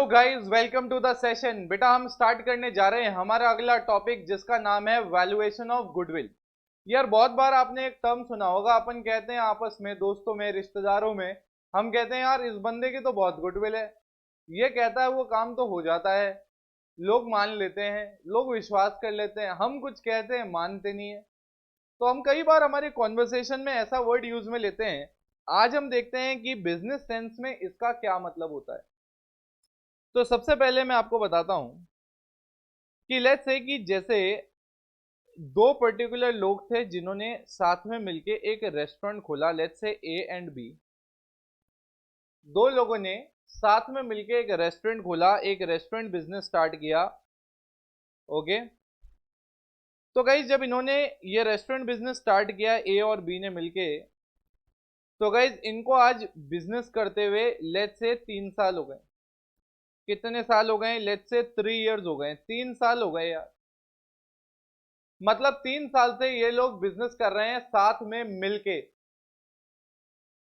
Guys, welcome to the session. बेटा हम start करने जा रहे हैं हमारा अगला टॉपिक जिसका नाम है वैल्यूएशन ऑफ गुडविल। यार बहुत बार आपने एक टर्म सुना होगा, अपन कहते हैं आपस में, दोस्तों में, रिश्तेदारों में, हम कहते हैं यार इस बंदे की तो बहुत गुडविल है, ये कहता है वो काम तो हो जाता है। लोग मान लेते हैं, लोग विश्वास कर लेते हैं, हम कुछ कहते हैं मानते नहीं है। तो हम कई बार हमारे कॉन्वर्सेशन में ऐसा वर्ड यूज में लेते हैं। आज हम देखते हैं कि बिजनेस सेंस में इसका क्या मतलब होता है। तो सबसे पहले मैं आपको बताता हूं कि लेट्स से कि जैसे दो पर्टिकुलर लोग थे जिन्होंने साथ में मिलके एक रेस्टोरेंट खोला। Let's say A and B, दो लोगों ने साथ में मिलके एक रेस्टोरेंट खोला, एक रेस्टोरेंट बिजनेस स्टार्ट किया। ओके, तो गाइस जब इन्होंने ये रेस्टोरेंट बिजनेस स्टार्ट किया ए और बी ने मिलके, तो गाइस इनको आज बिजनेस करते हुए लेट्स से 3 साल हो गए। कितने साल हो गए? लेट्स से 3 इयर्स हो गए, 3 साल हो गए यार। मतलब 3 साल से ये लोग बिजनेस कर रहे हैं साथ में मिलके,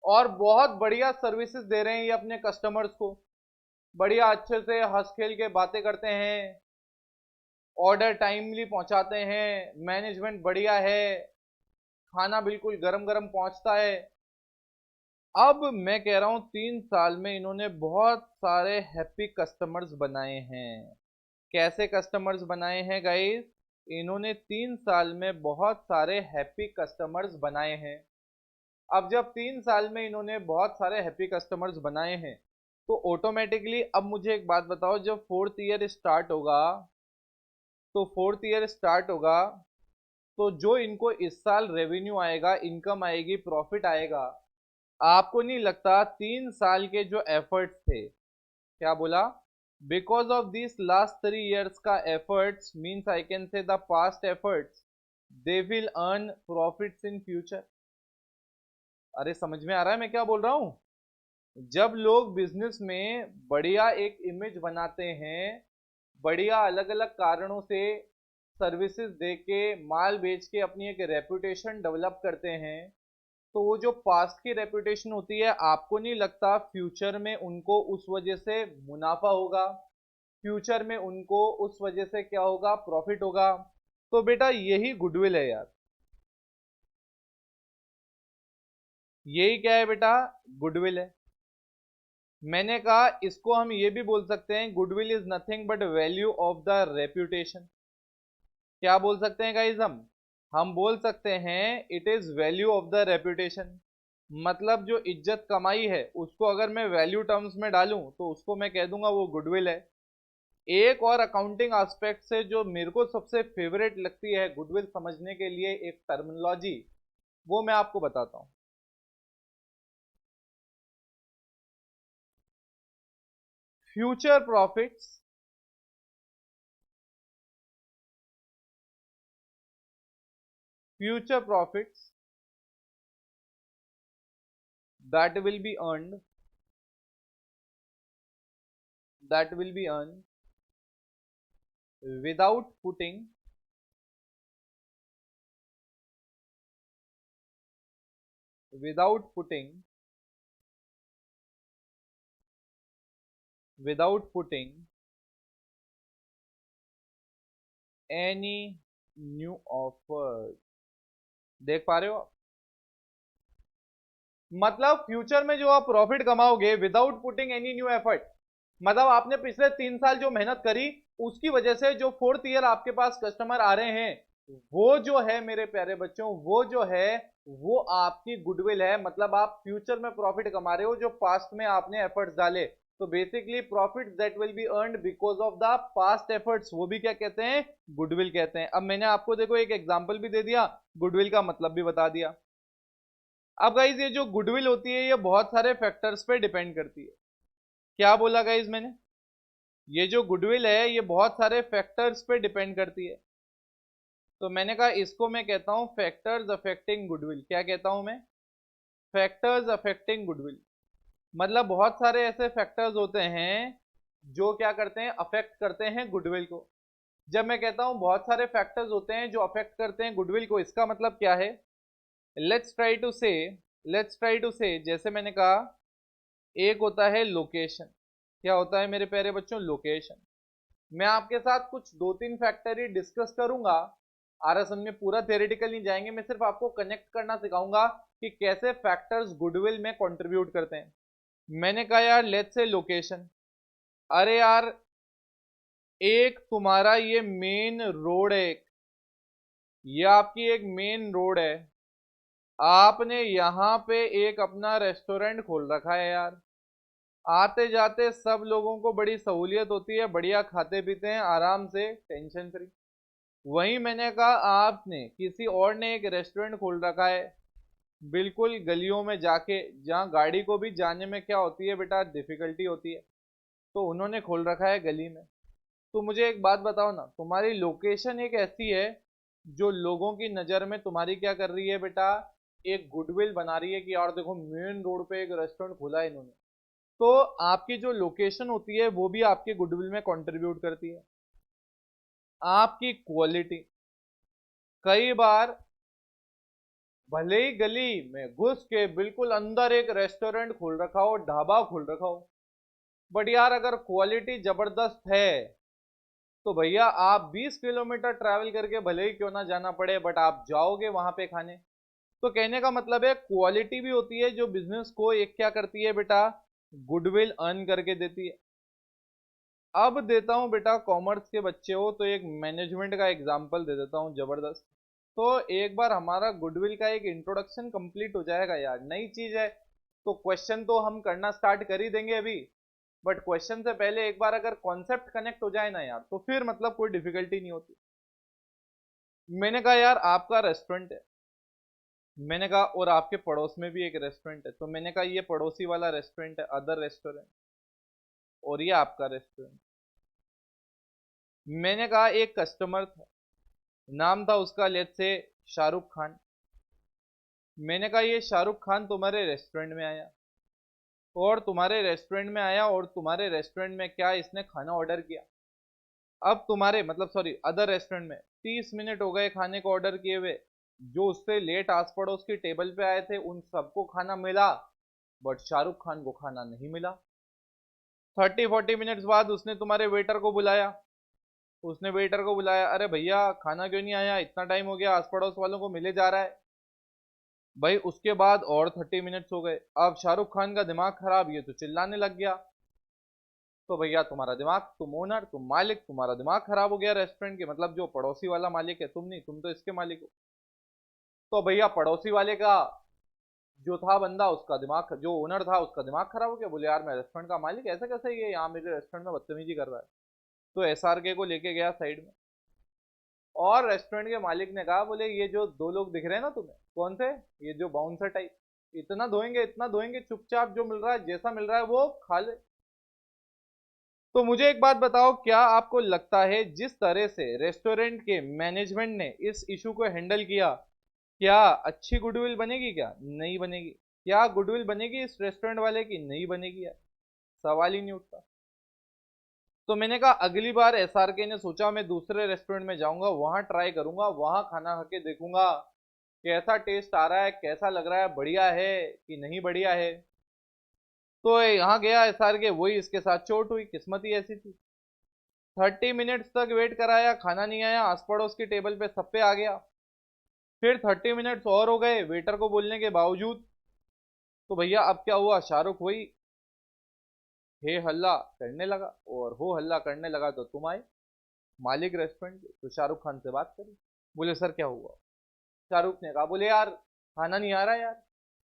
और बहुत बढ़िया सर्विसेज दे रहे हैं ये अपने कस्टमर्स को। बढ़िया अच्छे से हंस खेल के बातें करते हैं, ऑर्डर टाइमली पहुंचाते हैं, मैनेजमेंट बढ़िया है, खाना बिल्कुल गरम गरम पहुंचता है। अब मैं कह रहा हूं 3 साल में इन्होंने बहुत सारे हैप्पी कस्टमर्स बनाए हैं। कैसे कस्टमर्स बनाए हैं गाइस? इन्होंने 3 साल में बहुत सारे हैप्पी कस्टमर्स बनाए हैं। अब जब 3 साल में इन्होंने बहुत सारे हैप्पी कस्टमर्स बनाए हैं, तो ऑटोमेटिकली अब मुझे एक बात बताओ, जब फोर्थ ईयर स्टार्ट होगा, तो जो इनको इस साल रेवेन्यू आएगा, इनकम आएगी, प्रॉफिट आएगा, आपको नहीं लगता 3 साल के जो एफर्ट्स थे, क्या बोला, because of this last 3 years का efforts, means I can say the past efforts, they will earn profits in future. अरे समझ में आ रहा है मैं क्या बोल रहा हूं? जब लोग बिजनेस में बढ़िया एक इमेज बनाते हैं, बढ़िया अलग अलग कारणों से सर्विसेज दे के, माल बेच के अपनी एक रेपुटेशन डेवलप करते हैं, तो वो जो पास्ट की रेपुटेशन होती है, आपको नहीं लगता फ्यूचर में उनको उस वजह से मुनाफा होगा, फ्यूचर में उनको उस वजह से क्या होगा, प्रॉफिट होगा? तो बेटा यही गुडविल है यार। यही क्या है बेटा? गुडविल है। मैंने कहा इसको हम ये भी बोल सकते हैं, goodwill is nothing but value of the reputation. क्या बोल सकते हैं गाइज? हम बोल सकते हैं it is value of the reputation. मतलब जो इज्जत कमाई है उसको अगर मैं वैल्यू टर्म्स में डालूं, तो उसको मैं कह दूंगा वो गुडविल है। एक और अकाउंटिंग एस्पेक्ट से जो मेरे को सबसे फेवरेट लगती है गुडविल समझने के लिए, एक टर्मिनोलॉजी, वो मैं आपको बताता हूं। Future profits, future profits that will be earned, without putting without putting without putting any new offers। देख पा रहे हो? मतलब फ्यूचर में जो आप प्रॉफिट कमाओगे without putting any new effort, मतलब आपने पिछले 3 साल जो मेहनत करी, उसकी वजह से जो फोर्थ ईयर आपके पास कस्टमर आ रहे हैं, वो जो है मेरे प्यारे बच्चों, वो जो है वो आपकी गुडविल है। मतलब आप फ्यूचर में प्रॉफिट कमा रहे हो जो पास्ट में आपने एफर्ट्स डाले। तो basically profit that will be earned because of the past efforts, वो भी क्या कहते हैं? गुडविल कहते हैं। अब मैंने आपको देखो एक एग्जांपल भी दे दिया, गुडविल का मतलब भी बता दिया। अब गाइज ये जो गुडविल होती है ये बहुत सारे फैक्टर्स पे डिपेंड करती है। क्या बोला गाइज मैंने? ये जो गुडविल है ये बहुत सारे फैक्टर्स पे डिपेंड करती है। तो मैंने कहा इसको मैं कहता हूं फैक्टर्स अफेक्टिंग गुडविल। क्या कहता हूं मैं? Factors affecting goodwill. मतलब बहुत सारे ऐसे फैक्टर्स होते हैं जो क्या करते हैं, अफेक्ट करते हैं गुडविल को। जब मैं कहता हूं बहुत सारे फैक्टर्स होते हैं जो अफेक्ट करते हैं गुडविल को, इसका मतलब क्या है? लेट्स ट्राई टू से जैसे मैंने कहा, एक होता है लोकेशन। क्या होता है मेरे प्यारे बच्चों? लोकेशन। मैं आपके साथ कुछ 2-3 फैक्टर ही डिस्कस करूंगा। आरएसएम में पूरा थ्योरेटिकल नहीं जाएंगे, मैं सिर्फ आपको कनेक्ट करना सिखाऊंगा कि कैसे फैक्टर्स गुडविल में कंट्रीब्यूट करते हैं। मैंने कहा यार लेट्स से लोकेशन। अरे यार, एक तुम्हारा ये मेन रोड है, ये आपकी एक मेन रोड है, आपने यहाँ पे एक अपना रेस्टोरेंट खोल रखा है यार। आते जाते सब लोगों को बड़ी सहूलियत होती है, बढ़िया खाते पीते हैं आराम से, टेंशन फ्री। वहीं मैंने कहा आपने किसी और ने एक रेस्टोरेंट खोल रखा है बिल्कुल गलियों में जाके, जहाँ गाड़ी को भी जाने में क्या होती है बेटा, डिफिकल्टी होती है, तो उन्होंने खोल रखा है गली में। तो मुझे एक बात बताओ ना, तुम्हारी लोकेशन एक ऐसी है जो लोगों की नज़र में तुम्हारी क्या कर रही है बेटा, एक गुडविल बना रही है कि यार देखो मेन रोड पे एक रेस्टोरेंट खोला है इन्होंने। तो आपकी जो लोकेशन होती है वो भी आपके गुडविल में कंट्रीब्यूट करती है। आपकी क्वालिटी, कई बार भले ही गली में घुस के बिल्कुल अंदर एक रेस्टोरेंट खोल रखा हो, ढाबा खोल रखा हो, बट यार अगर क्वालिटी जबरदस्त है तो भैया आप 20 किलोमीटर ट्रैवल करके भले ही क्यों ना जाना पड़े, बट आप जाओगे वहां पे खाने। तो कहने का मतलब है क्वालिटी भी होती है जो बिजनेस को एक क्या करती है बेटा, गुडविल अर्न करके देती है। अब देता हूं बेटा, कॉमर्स के बच्चे हो तो एक मैनेजमेंट का एग्जाम्पल दे देता हूं जबरदस्त। तो एक बार हमारा गुडविल का एक इंट्रोडक्शन कंप्लीट हो जाएगा यार, नई चीज है तो क्वेश्चन तो हम करना स्टार्ट कर ही देंगे अभी, बट क्वेश्चन से पहले एक बार अगर कॉन्सेप्ट कनेक्ट हो जाए ना यार, तो फिर मतलब कोई डिफिकल्टी नहीं होती। मैंने कहा यार आपका रेस्टोरेंट है, मैंने कहा और आपके पड़ोस में भी एक रेस्टोरेंट है, तो मैंने कहा ये पड़ोसी वाला रेस्टोरेंट है, अदर रेस्टोरेंट, और ये आपका रेस्टोरेंट। मैंने कहा एक कस्टमर था, नाम था उसका लेट्स से शाहरुख खान। मैंने कहा ये शाहरुख खान तुम्हारे रेस्टोरेंट में आया, और तुम्हारे रेस्टोरेंट में आया और तुम्हारे रेस्टोरेंट में क्या इसने खाना ऑर्डर किया। अब तुम्हारे मतलब सॉरी अदर रेस्टोरेंट में 30 मिनट हो गए खाने को ऑर्डर किए हुए, जो उससे लेट आस पड़ोस की टेबल पे आए थे उन सबको खाना मिला, बट शाहरुख खान को खाना नहीं मिला। 30-40 मिनट्स बाद उसने तुम्हारे वेटर को बुलाया, उसने वेटर को बुलाया, अरे भैया खाना क्यों नहीं आया, इतना टाइम हो गया, आस पड़ोस वालों को मिले जा रहा है। भाई उसके बाद और 30 मिनट्स हो गए, अब शाहरुख खान का दिमाग खराब, ये तो चिल्लाने लग गया। तो भैया तुम्हारा दिमाग, तुम ओनर, तुम मालिक, तुम्हारा दिमाग खराब हो गया रेस्टोरेंट के, मतलब जो पड़ोसी वाला मालिक है तुम नहीं, तुम तो इसके मालिक हो। तो भैया पड़ोसी वाले का जो था बंदा, उसका दिमाग, जो ओनर था उसका दिमाग खराब हो गया, बोले यार मैं रेस्टोरेंट का मालिक, ऐसे कैसे ये यहाँ मेरे रेस्टोरेंट में बदतमीजी कर रहा है। तो एसआरके को लेके गया साइड में, और रेस्टोरेंट के मालिक ने कहा, बोले ये जो दो लोग दिख रहे हैं ना तुम्हें, कौन से, ये जो बाउंसर टाइप, इतना धोएंगे इतना धोएंगे, चुपचाप जो मिल रहा है जैसा मिल रहा है वो खा ले। तो मुझे एक बात बताओ, क्या आपको लगता है जिस तरह से रेस्टोरेंट के मैनेजमेंट ने इस इशू को हैंडल किया, क्या अच्छी गुडविल बनेगी? क्या नहीं बनेगी? क्या गुडविल बनेगी इस रेस्टोरेंट वाले की? नहीं बनेगी यार, सवाल ही नहीं उठता। तो मैंने कहा अगली बार एसआरके ने सोचा मैं दूसरे रेस्टोरेंट में जाऊंगा, वहां ट्राई करूंगा, वहां खाना खा के देखूंगा कैसा टेस्ट आ रहा है, कैसा लग रहा है, बढ़िया है कि नहीं बढ़िया है। तो यहाँ गया एसआरके, वही इसके साथ चोट हुई, किस्मत ही ऐसी थी। 30 मिनट्स तक वेट कराया, खाना नहीं आया, आस पड़ोस की टेबल पे सब पे आ गया। फिर 30 मिनट्स और हो गए वेटर को बोलने के बावजूद। तो भैया अब क्या हुआ, शाहरुख वही हे हल्ला करने लगा, और हो हल्ला करने लगा तो तुम आए मालिक रेस्टोरेंट के, तो शाहरुख खान से बात करी। बोले सर क्या हुआ? शाहरुख ने कहा, बोले यार खाना नहीं आ रहा यार,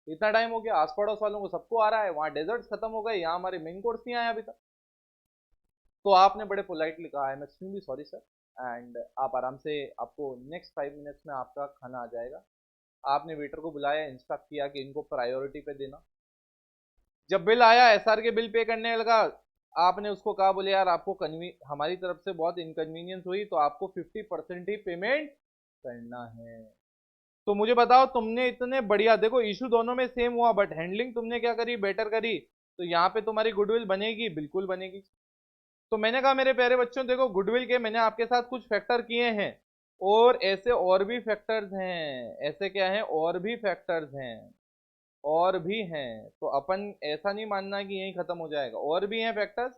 इतना टाइम हो गया, आस पड़ोस वालों को सबको आ रहा है, वहां डेजर्ट्स खत्म हो गए, यहाँ हमारे मेन कोर्स नहीं आया अभी तक। तो आपने बड़े पोलाइटली कहा, I am extremely sorry sir, and आप आराम से, आपको नेक्स्ट 5 मिनट्स में आपका खाना आ जाएगा। आपने वेटर को बुलाया, इंस्ट्रक्ट किया कि इनको प्रायोरिटी पे देना। जब बिल आया, एसआर के बिल पे करने लगा, आपने उसको कहा, बोले यार आपको हमारी तरफ से बहुत इनकन्वीनियंस हुई, तो आपको 50% ही पेमेंट करना है। तो मुझे बताओ, तुमने इतने बढ़िया, देखो इशू दोनों में सेम हुआ, बट हैंडलिंग तुमने क्या करी, बेटर करी, तो यहाँ पे तुम्हारी गुडविल बनेगी, बिल्कुल बनेगी। तो मैंने कहा मेरे प्यारे बच्चों, देखो गुडविल के मैंने आपके साथ कुछ फैक्टर किए हैं, और ऐसे और भी फैक्टर्स हैं, ऐसे क्या हैं, और भी फैक्टर्स हैं, और भी हैं। तो अपन ऐसा नहीं मानना कि यहीं खत्म हो जाएगा, और भी हैं फैक्टर्स,